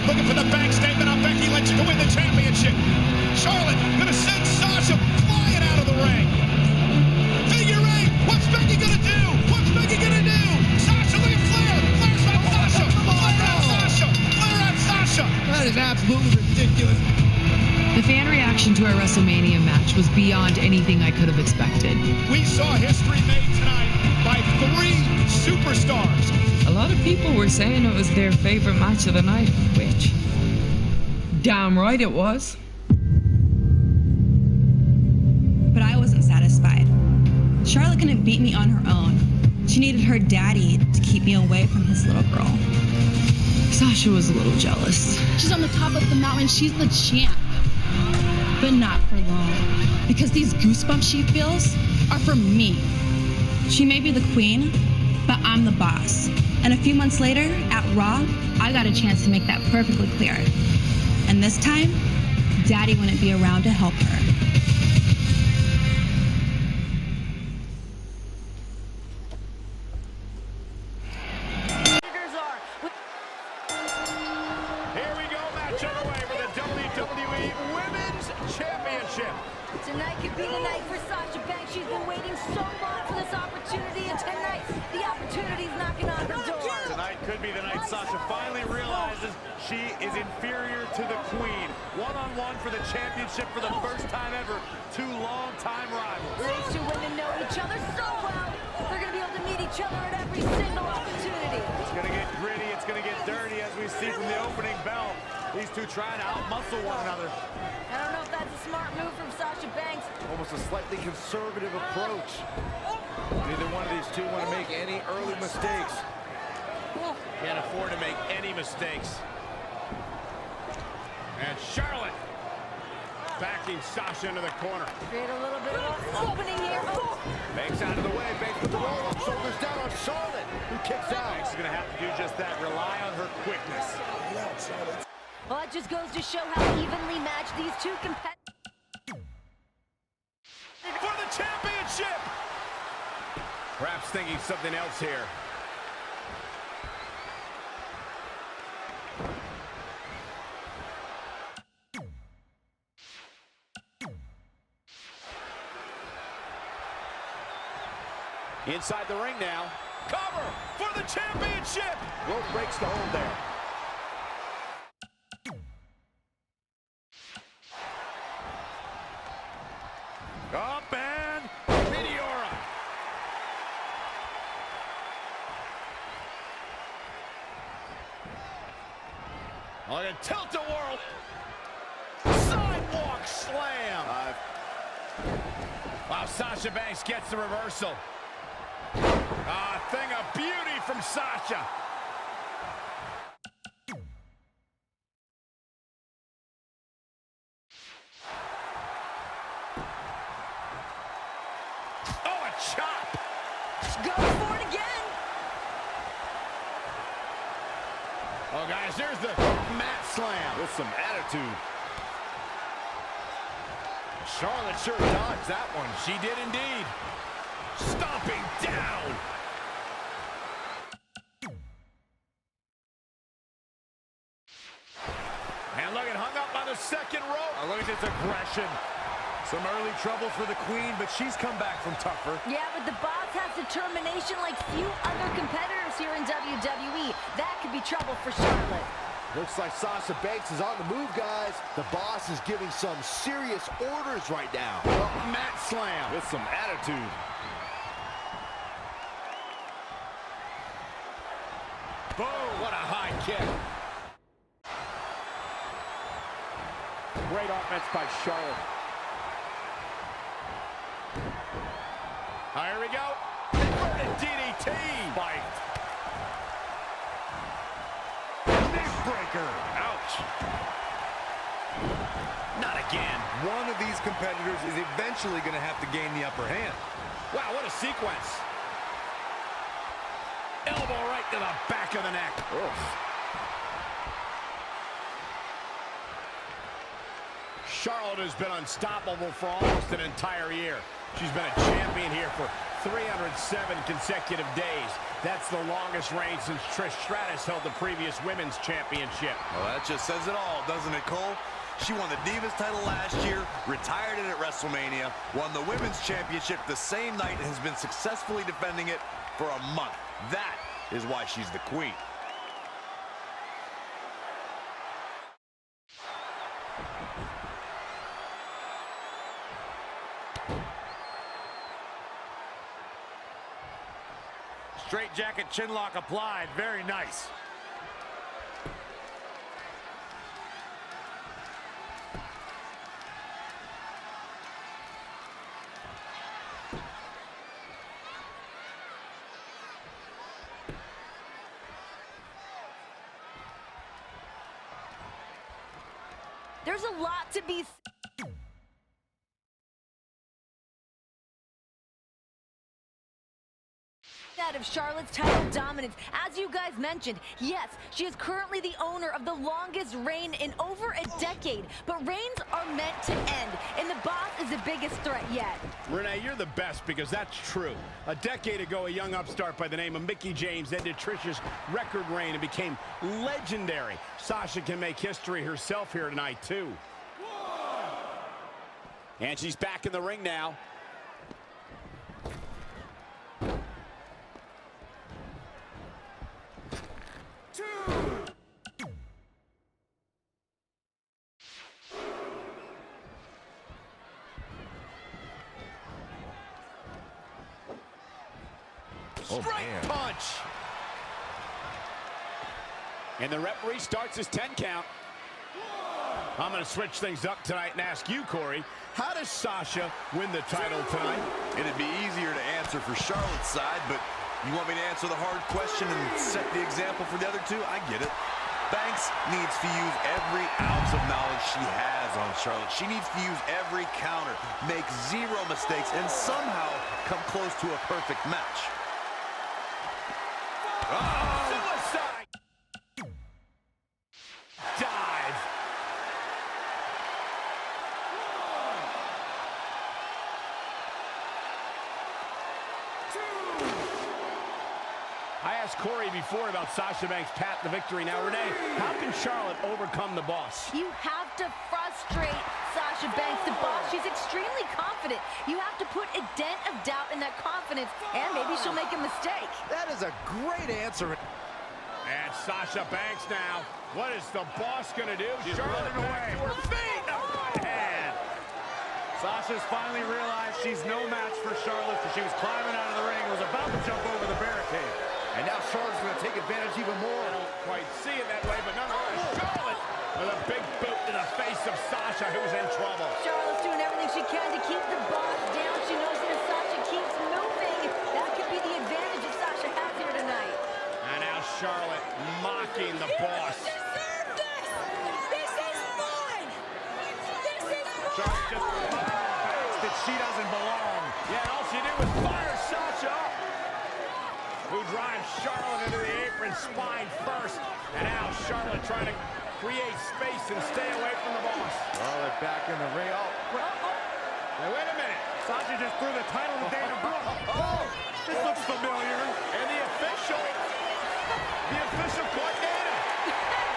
looking for the bank statement on Becky Lynch to win the championship. Charlotte gonna send Sasha flying out of the ring. Figure eight. What's Becky gonna do? What's Becky gonna do? Sasha, look at Flair. Flair's on Sasha. Flair on Sasha. Flair on Sasha. That is absolutely ridiculous. The fan reaction to our WrestleMania match was beyond anything I could have expected. We saw history made tonight by 3 superstars. A lot of people were saying it was their favorite match of the night, which, damn right it was. But I wasn't satisfied. Charlotte couldn't beat me on her own. She needed her daddy to keep me away from his little girl. Sasha was a little jealous. She's on the top of the mountain. She's the champ. But not for long. Because these goosebumps she feels are for me. She may be the queen, but I'm the boss. And a few months later, at Raw, I got a chance to make that perfectly clear. And this time, Daddy wouldn't be around to help her. Here we go, match underway for the WWE Women's Championship. Tonight could be the night for Sasha Banks. She's been waiting so long for this opportunity, and tonight, the opportunity's knocking on her door. Tonight could be the night Sasha finally realizes she is inferior to the Queen. One-on-one for the championship for the first time ever. 2 long-time rivals. These 2 women know each other so well. They're going to be able to meet each other at every single opportunity. It's going to get gritty. It's going to get dirty, as we see from the opening bell. These 2 trying to out-muscle one another. I don't know if that's a smart move from Sasha Banks. Almost a slightly conservative approach. Neither one of these 2 want to make any early mistakes. Can't afford to make any mistakes. And Charlotte backing Sasha into the corner. Create a little bit of an opening here. Oh. Banks out of the way. Banks with the roll-up. Shoulders down on Charlotte, who kicks out. Banks is going to have to do just that. Rely on her quickness. Well, it just goes to show how evenly matched these 2 competitors. For the championship! Perhaps thinking something else here. Inside the ring now. Cover for the championship! Rope breaks the hold there. Up and Meteora. On a tilt-a-whirl. Sidewalk slam. Wow, Sasha Banks gets the reversal. A thing of beauty from Sasha. Oh, a chop. Go for it again. Oh, guys, there's the mat slam. With some attitude. Charlotte sure dodged that one. She did indeed. Stomping down. And look, it hung up on the second rope. Look at this aggression. Some early trouble for the Queen, but she's come back from tougher. Yeah, but the boss has determination like few other competitors here in WWE. That could be trouble for Charlotte. Looks like Sasha Banks is on the move, guys. The boss is giving some serious orders right now. Mat slam. With some attitude. Boom, what a high kick. Great offense by Charlotte. Here we go. Inverted DDT. Spiked. Neckbreaker. Ouch. Not again. One of these competitors is eventually going to have to gain the upper hand. Wow, what a sequence. Elbow right to the back of the neck. Oof. Charlotte has been unstoppable for almost an entire year. She's been a champion here for 307 consecutive days. That's the longest reign since Trish Stratus held the previous women's championship. Well, that just says it all, doesn't it, Cole? She won the Divas title last year, retired it at WrestleMania, won the women's championship the same night, and has been successfully defending it for a month. That is why she's the queen. Straight jacket chin lock applied. Very nice. There's a lot to be out of Charlotte's title dominance. As you guys mentioned, yes, she is currently the owner of the longest reign in over a decade, but reigns are meant to end, and the boss is the biggest threat yet. Renee, you're the best because that's true. A decade ago, a young upstart by the name of Mickie James ended Trish's record reign and became legendary. Sasha can make history herself here tonight, too. And she's back in the ring now. Straight punch. And the referee starts his 10 count. I'm going to switch things up tonight and ask you, Corey, how does Sasha win the title tonight? It'd be easier to answer for Charlotte's side, but you want me to answer the hard question and set the example for the other two? I get it. Banks needs to use every ounce of knowledge she has on Charlotte. She needs to use every counter, make zero mistakes, and somehow come close to a perfect match. Suicide! Dive! I asked Corey before about Sasha Banks' path to victory. Now, Renee, how can Charlotte overcome the boss? You have to frustrate Sasha Banks, the boss. She's extremely confident. You have to put a dent of doubt in that confidence, and maybe she'll make a mistake. That is a great answer. And Sasha Banks now. What is the boss going to do? She's Charlotte back to her feet. A right hand. Sasha's finally realized she's no match for Charlotte. She was climbing out of the ring, was about to jump over the barricade. And now Charlotte's going to take advantage even more. I don't quite see it that way, but nonetheless, Charlotte with a big boot to the face of Sasha, who's in trouble. Charlotte's doing everything she can to keep the boss down. She knows that if Sasha keeps moving, that could be the advantage that Sasha has here tonight. And now Charlotte mocking the boss. Charlotte just Banks that she doesn't belong. Yeah, and all she did was fire Sasha up, who drives Charlotte into the apron spine first. And now Charlotte trying to create space and stay away from the boss. Charlotte back in the ring. Now, wait a minute. Sasha just threw the title to Dana Brooke. This looks familiar. And the official caught Dana.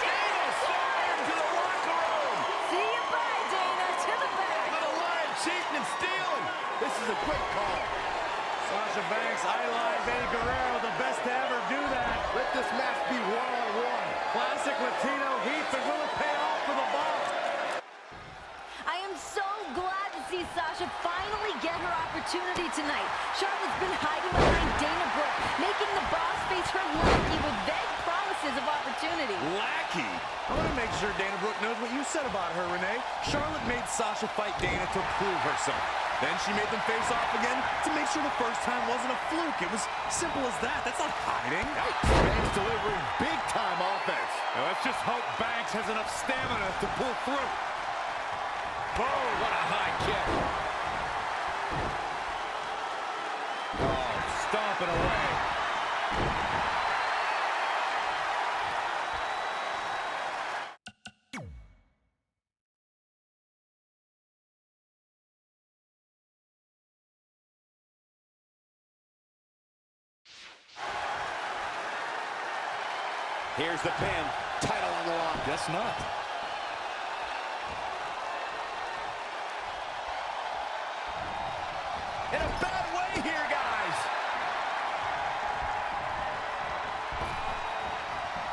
Dana slammed to the locker room. See you bye, Dana, to the back. Little line cheating and stealing. This is a quick call. Sasha Banks idolized Eddie Guerrero, the best to ever do that. Let this match be one-on-one. Classic Latino heat, but will it pay off for the boss? I am so glad to see Sasha finally get her opportunity tonight. Charlotte's been hiding behind Dana Brooke, making the boss face her lackey with vague promises of opportunity. Lackey? I want to make sure Dana Brooke knows what you said about her, Renee. Charlotte made Sasha fight Dana to prove herself. Then she made them face off again to make sure the first time wasn't a fluke. It was simple as that. That's not hiding. Banks delivering big-time offense. Now let's just hope Banks has enough stamina to pull through. Oh, what a high kick. Oh, stomping away. Here's the pin. Title on the line. Guess not. In a bad way here, guys.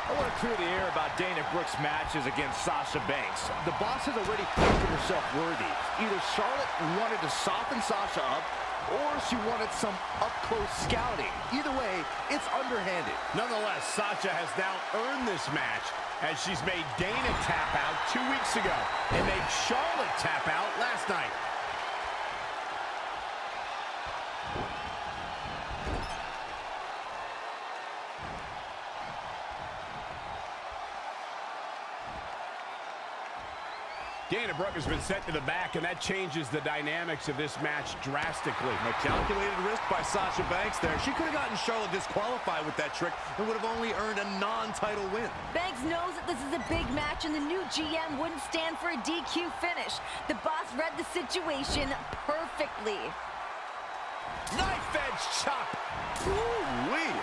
I want to clear the air about Dana Brooke's matches against Sasha Banks. The boss has already proven herself worthy. Either Charlotte wanted to soften Sasha up, or she wanted some up-close scouting. Either way, it's underhanded. Nonetheless, Sasha has now earned this match as she's made Dana tap out 2 weeks ago and made Charlotte tap out last night. Dana Brooke has been sent to the back, and that changes the dynamics of this match drastically. A calculated risk by Sasha Banks there. She could have gotten Charlotte disqualified with that trick and would have only earned a non-title win. Banks knows that this is a big match and the new GM wouldn't stand for a DQ finish. The boss read the situation perfectly. Knife edge chop. Ooh-wee.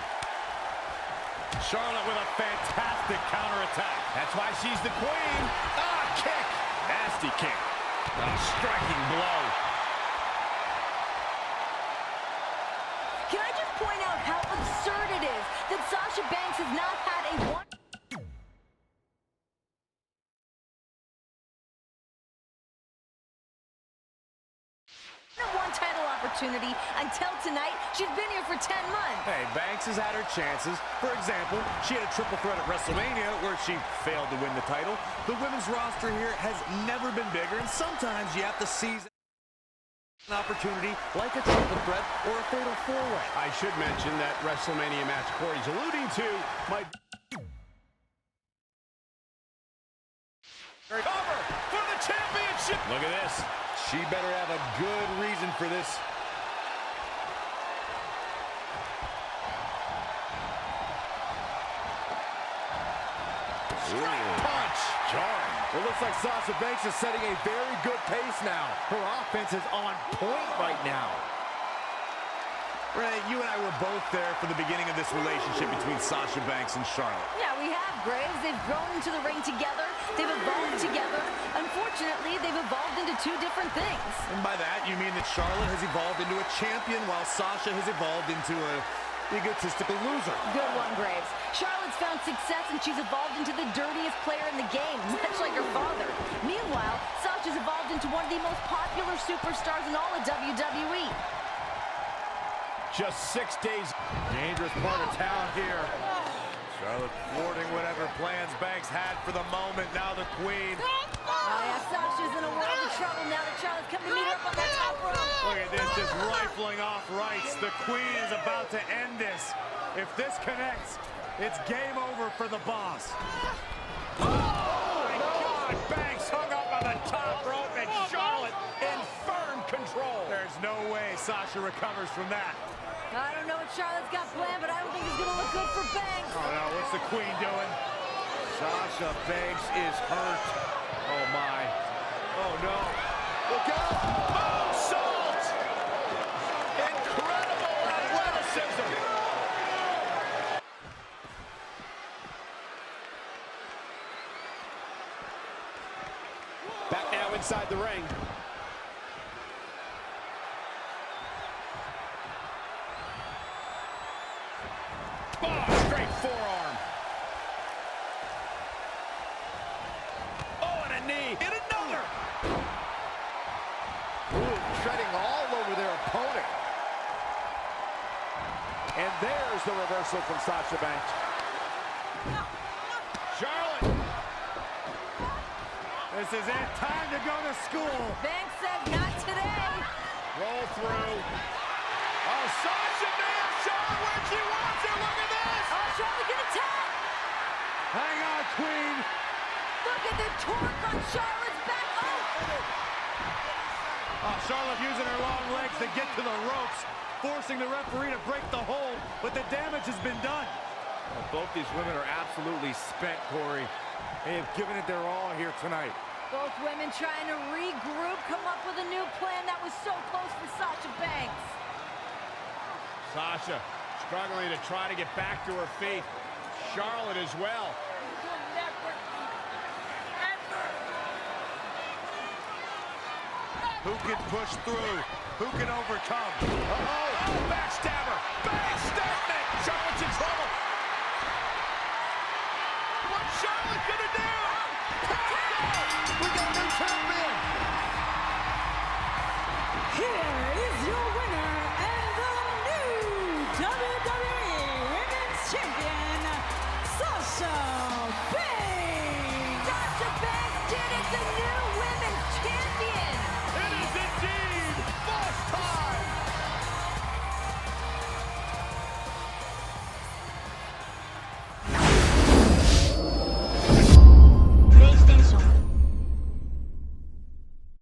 Charlotte with a fantastic counterattack. That's why she's the queen. Ah, kick. Nasty kick. A striking blow. Can I just point out how absurd it is that Sasha Banks has not had a one title opportunity until tonight? She's been here for 10 months. Hey, Banks has had her chances. For example, she had a triple threat at WrestleMania where she failed to win the title. The women's roster here has never been bigger, and sometimes you have to seize an opportunity like a triple threat or a fatal four-way. I should mention that WrestleMania match Corey's alluding to might cover for the championship. Look at this. She better have a good reason for this. Straight punch. Jarring. It looks like Sasha Banks is setting a very good pace now. Her offense is on point right now. Ray, you and I were both there for the beginning of this relationship between Sasha Banks and Charlotte. Yeah, we have, Graves. They've grown into the ring together. They've evolved together. Unfortunately, they've evolved into two different things. And by that, you mean that Charlotte has evolved into a champion while Sasha has evolved into a egotistical loser. Good one, Graves. Charlotte's found success and she's evolved into the dirtiest player in the game, much like her father. Meanwhile, Sasha's evolved into one of the most popular superstars in all of WWE. Just 6 days. Dangerous part of town here. Charlotte thwarting whatever plans Banks had for the moment. Now the queen. Oh, yeah, Sasha's in a world of trouble now that Charlotte's come to meet her up on that top rope. Look at this, just rifling off rights. The queen is about to end this. If this connects, it's game over for the boss. Oh, my God. Banks hung up on the top rope and Charlotte in firm control. There's no way Sasha recovers from that. I don't know what Charlotte's got planned, but I don't think it's going to look good for Banks. Oh, no, what's the queen doing? Sasha Banks is hurt. Oh, my. Oh, no. Look out. Moonsault! Incredible athleticism. Back now inside the ring. Oh, straight forearm. Oh, and a knee. And another. Ooh, treading all over their opponent. And there's the reversal from Sasha Banks. Charlotte. This is it. Time to go to school. Banks says not today. Roll through. Oh, Sasha may have shown where she wants her. Look at this. Oh, Charlotte gonna tap. Hang on, queen. Look at the torque on Charlotte's back. Oh, Charlotte using her long legs to get to the ropes, forcing the referee to break the hold, but the damage has been done. Well, both these women are absolutely spent, Corey. They have given it their all here tonight. Both women trying to regroup, come up with a new plan that was so close for Sasha Banks. Sasha struggling to try to get back to her feet. Charlotte as well. Who can push through? Who can overcome? Oh, backstabber! Bank statement! Charlotte's in trouble! What's Charlotte gonna do? We got a new champion! Here is your